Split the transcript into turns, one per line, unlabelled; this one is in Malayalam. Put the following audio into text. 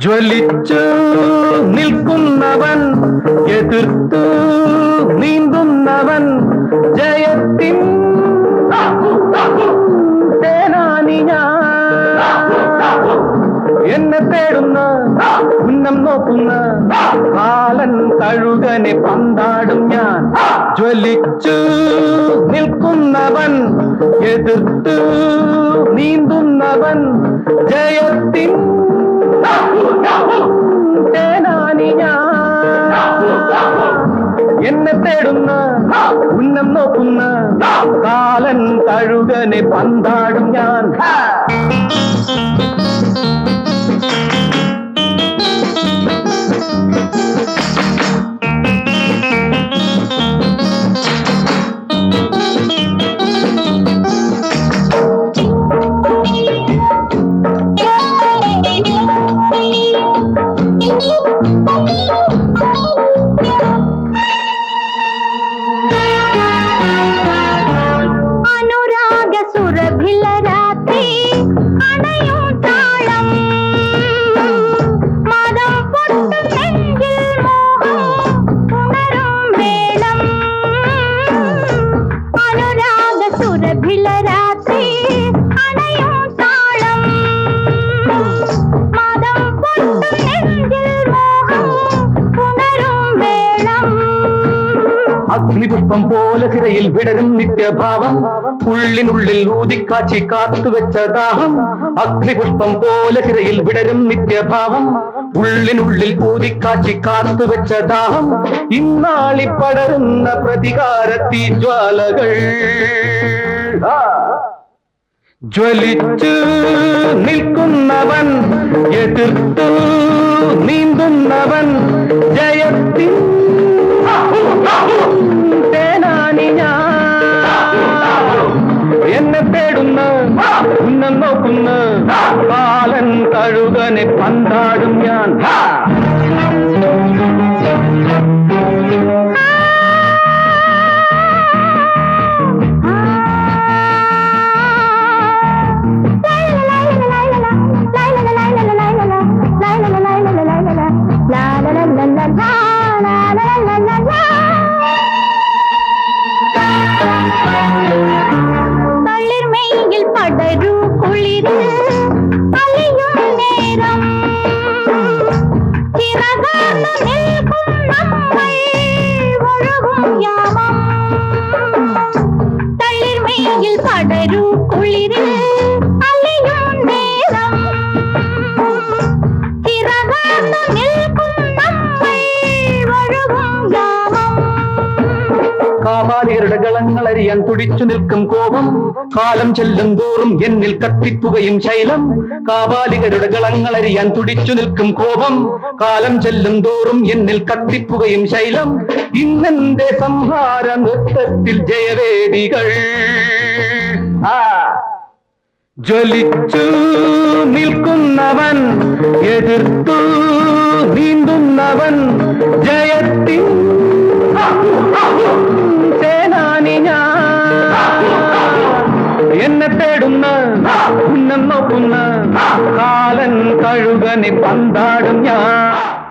ജ്വലിച്ചു നിൽക്കുന്നവൻ, എതിർത്തു നീന്തുന്നവൻ, ജയത്തിൻ സേനാനി ഞാൻ. എന്നെ തേടുന്ന, ഉന്നം നോക്കുന്ന കാലൻ കഴുകനെ പന്താടും ഞാൻ. ജ്വലിച്ചു നിൽക്കുന്നവൻ, എതിർത്തു നീന്തുന്നവൻ, ജയത്തിൻ സേനാനി ഞാൻ. എന്നെ തേടുന്ന, ഉന്നം നോക്കുന്ന കാലൻ കഴുകനെ പന്താടും ഞാൻ. അഗ്നിപുഷ്പം പോലെ സിരയിൽ വിടരും നിത്യഭാവം, ഉള്ളിനുള്ളിൽ ഊതിക്കാച്ചി കാത്തുവെച്ച ദാഹം. അഗ്നിപുഷ്പം പോലെ സിരയിൽ വിടരും നിത്യഭാവം, ഉള്ളിനുള്ളിൽ ഊതിക്കാച്ചി കാത്തുവെച്ച ദാഹം. ഇന്നാളി പടരുന്ന പ്രതികാരത്തി ജ്വാലകൾ. ജ്വലിച്ചു നിൽക്കുന്നവൻ, എതിർത്തു നീന്തുന്നവൻ, ജയത്തിൻ സേനാനി ഞാൻ. എന്നെ തേടുന്ന, ഉന്നം നോക്കുന്ന കാലൻ കഴുകനെ പന്താടും ഞാൻ.
തളിർമയിൽ പടരൂ കുളിര് അലിയും നേരം, ചിറകാർന്നു നിൽക്കും നമ്മൾ ഒഴുകും യാമം. തളിർമയിൽ പടരൂ കുളിര് അലിയും നേരം, ചിറകാർന്നു നിൽക്കും നമ്മൾ ഒഴുകും യാമം.
കാപാലികരുടെ ഗളങ്ങളറിയാൻ തുടിച്ചു നിൽക്കും കോപം, കാലം ചെല്ലും തോറും എന്നിൽ കത്തിപ്പുകയും ശൈലം. കാപാലികരുടെ ഗളങ്ങളറിയാൻ തുടിച്ചു നിൽക്കും കോപം, കാലം ചെല്ലും തോറും എന്നിൽ കത്തിപ്പുകയും ശൈലം. ഇന്നെന്റെ സംഹാര നൃത്തത്തിൽ ജയവേദികൾ. ജ്വലിച്ചു നിൽക്കുന്നവൻ, എതിർത്തു നീന്തുന്നവൻ, ജയത്തിൻ സേനാനി ഞാൻ. എന്നെ തേടുന്ന, ഉന്നം നോക്കുന്ന കാലൻ കഴുകനെ പന്താടും ഞാൻ.